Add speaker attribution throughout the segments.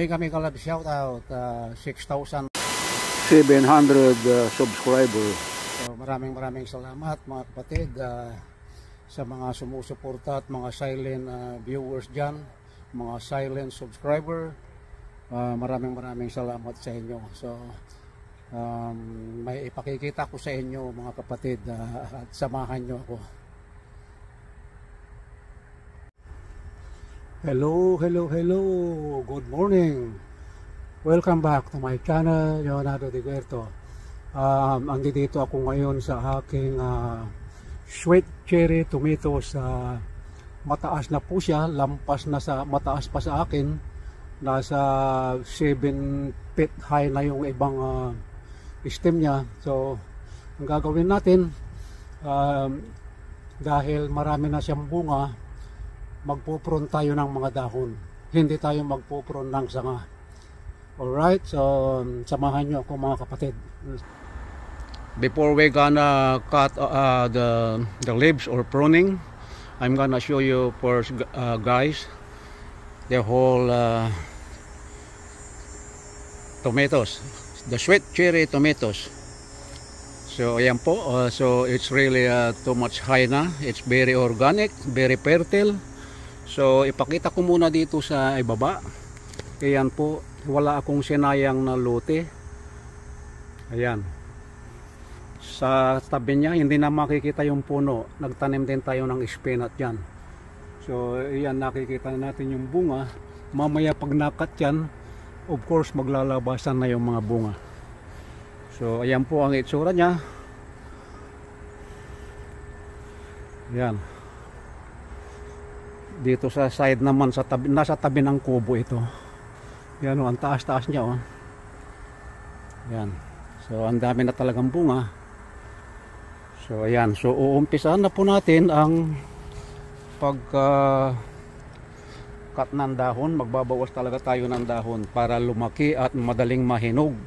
Speaker 1: Mega shout out 6,700
Speaker 2: subscriber.
Speaker 1: So, maraming salamat mga kapatid sa mga sumusuporta at mga silent viewers dyan, mga silent subscriber. Maraming salamat sa inyo. So may ipakikita ko sa inyo mga kapatid at samahan nyo ako. Hello, good morning, welcome back to my channel, Leonardo De Guerto. Andito ako ngayon sa aking sweet cherry tomatoes. Mataas na po siya, mataas pa sa akin, nasa 7 feet high na yung ibang stem niya. So ang gagawin natin, dahil marami na siyang bunga, magpupron tayo ng mga dahon, hindi tayo magpupron ng sanga. Alright, so samahan nyo ako mga kapatid. Before we gonna cut the leaves or pruning, I'm gonna show you first guys the whole tomatoes, the sweet cherry tomatoes. So ayan po, so it's really too much high na, it's very organic, very fertile. So ipakita ko muna dito sa ibaba. Ayan po, wala akong sinayang na lote. Ayan, sa tabi niya hindi na makikita yung puno, nagtanim din tayo ng spinach yan. So ayan, nakikita natin yung bunga. Mamaya pag nakat yan, of course maglalabasan na yung mga bunga. So ayan po ang itsura niya. Ayan, dito sa side naman, sa tabi, nasa tabi ng kubo ito. Yan o, ang taas niya o. Yan, so ang dami na talagang bunga. So ayan, so uumpisahan na po natin ang cut ng dahon. Magbabawas talaga tayo ng dahon para lumaki at madaling mahinog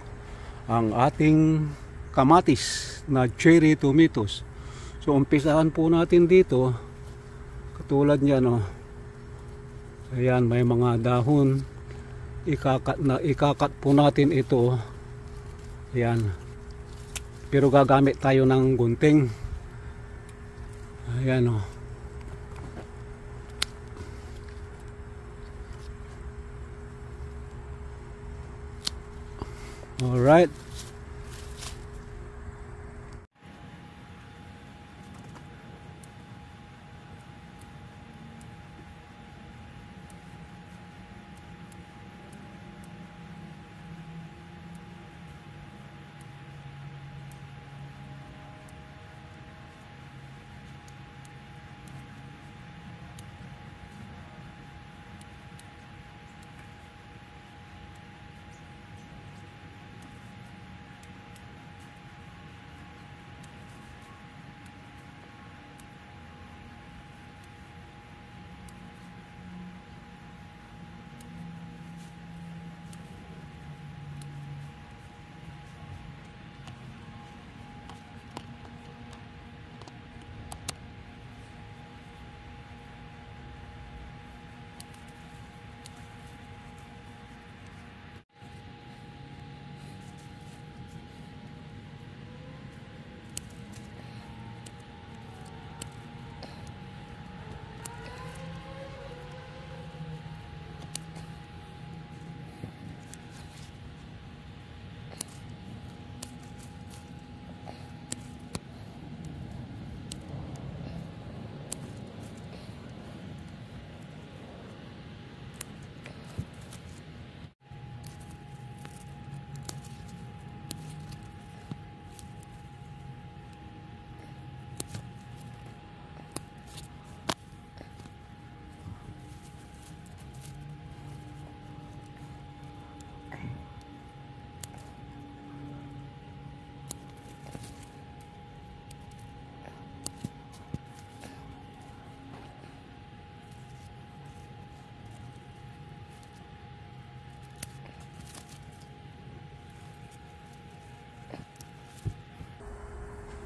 Speaker 1: ang ating kamatis na cherry tomatoes. So umpisahan po natin dito, katulad niya no. Ayan, may mga dahon, ikakat po natin ito. Ayan, pero gagamit tayo ng gunting. Ayan o. Alright.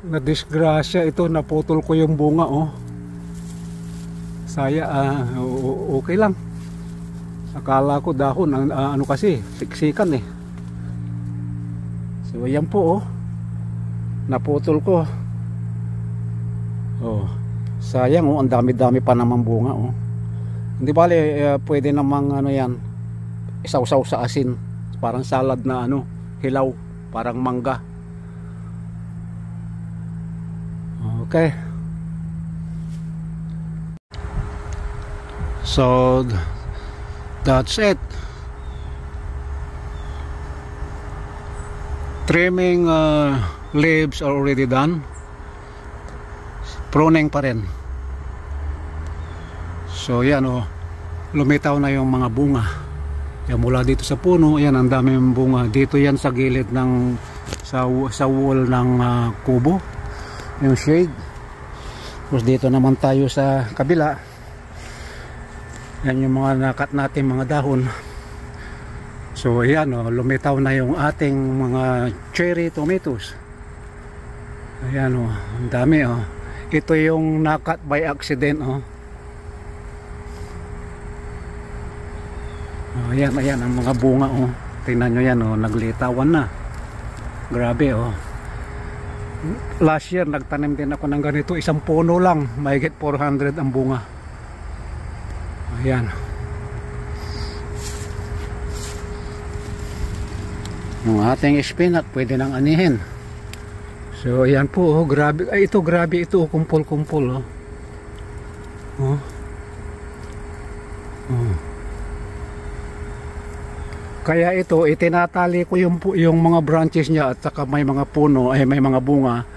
Speaker 1: Na disgrasya ito, naputol ko yung bunga oh. Saya okay lang. Akala ko dahon, ano kasi, siksikan eh. So ayan po oh. Naputol ko. Oh, sayang oh, ang dami-dami pa naman bunga oh. Hindi bale, pwede namang ano yan, isaw-saw sa asin. Parang salad na ano, hilaw, parang mangga. Okay. So that's it. Trimming leaves are already done. Pruning pa rin. So yan oh, lumitaw na yung mga bunga. Yan mula dito sa puno, yan ang daming bunga. Dito yan sa gilid ng sa wall ng kubo, yung shade. Tapos dito naman tayo sa kabila. Yan yung mga nakat natin mga dahon. So ayan oh, lumitaw na yung ating mga cherry tomatoes. Ayan oh, ang dami oh. Ito yung nakat by accident oh. Oh, ayan, ayan ang mga bunga oh. Tingnan nyo yan oh, naglitawan na. Grabe oh. Last year nagtanim din ako ng ganito, isang puno lang, mahigit 400 ang bunga. Ayan. Yung ating spinach pwede nang anihin. So ayan po oh, grabe. Ay ito grabe ito oh, kumpul-kumpul oh. Oh. Oh. Kaya ito itinatali ko yung mga branches niya at saka may mga puno ay may mga bunga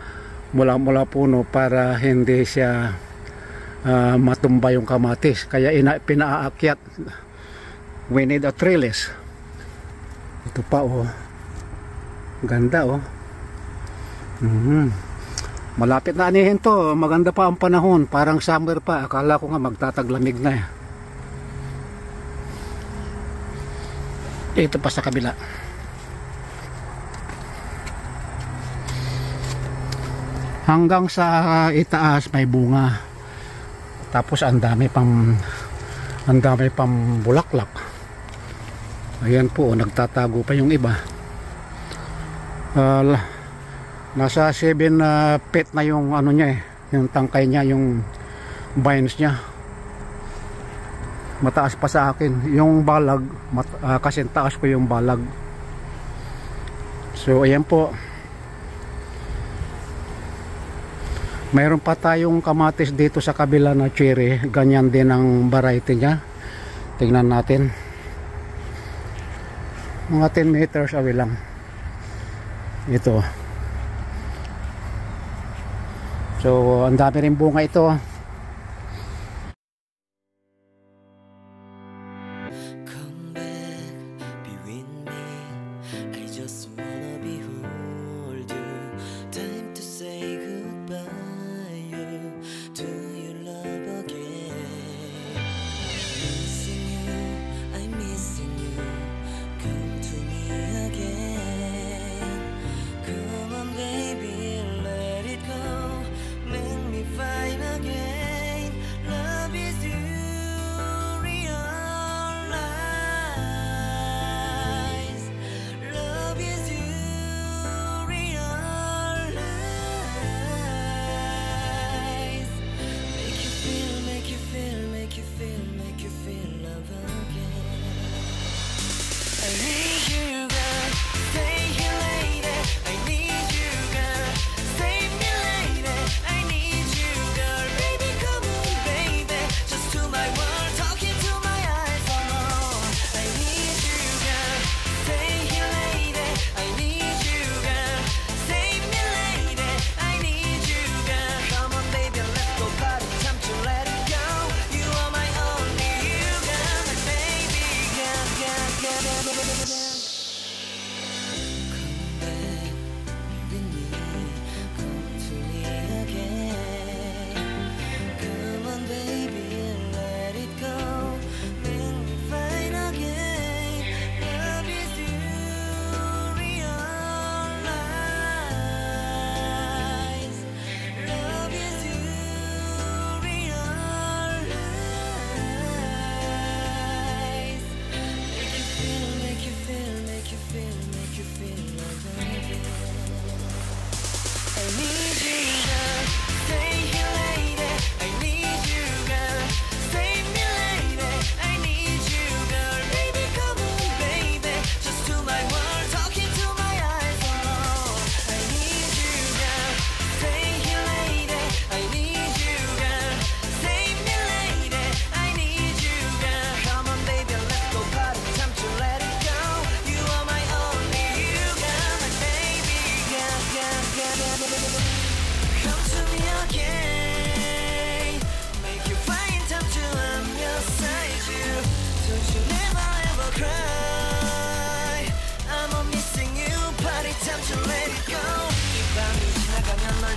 Speaker 1: mula puno para hindi siya matumba yung kamatis. Kaya pinaakyat. We need a trellis. Ito pa oh. Ganda oh. Malapit na anihin to. Maganda pa ang panahon. Parang summer pa. Akala ko nga magtataglamig na eh. Ito pa sa kabila. Hanggang sa itaas may bunga. Tapos ang dami pang bulaklak. Ayan po, nagtatago pa yung iba. Nasa 7 feet na yung ano niya eh, yung tangkay niya, yung vines niya. Mataas pa sa akin yung balag, kasi taas ko yung balag. So ayan po. Mayroon pa tayong kamatis dito sa kabila na cherry, ganyan din ang variety niya. Tingnan natin. Mga 10 meters away lang. Ito. So ang dami rin bunga ito.
Speaker 2: Come on baby, let it go, make me fine again.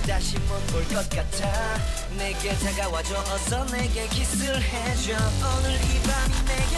Speaker 2: 다시 못 볼 것 같아 내게 다가와줘 어서 내게 키스를 해줘 오늘 이 밤이 내게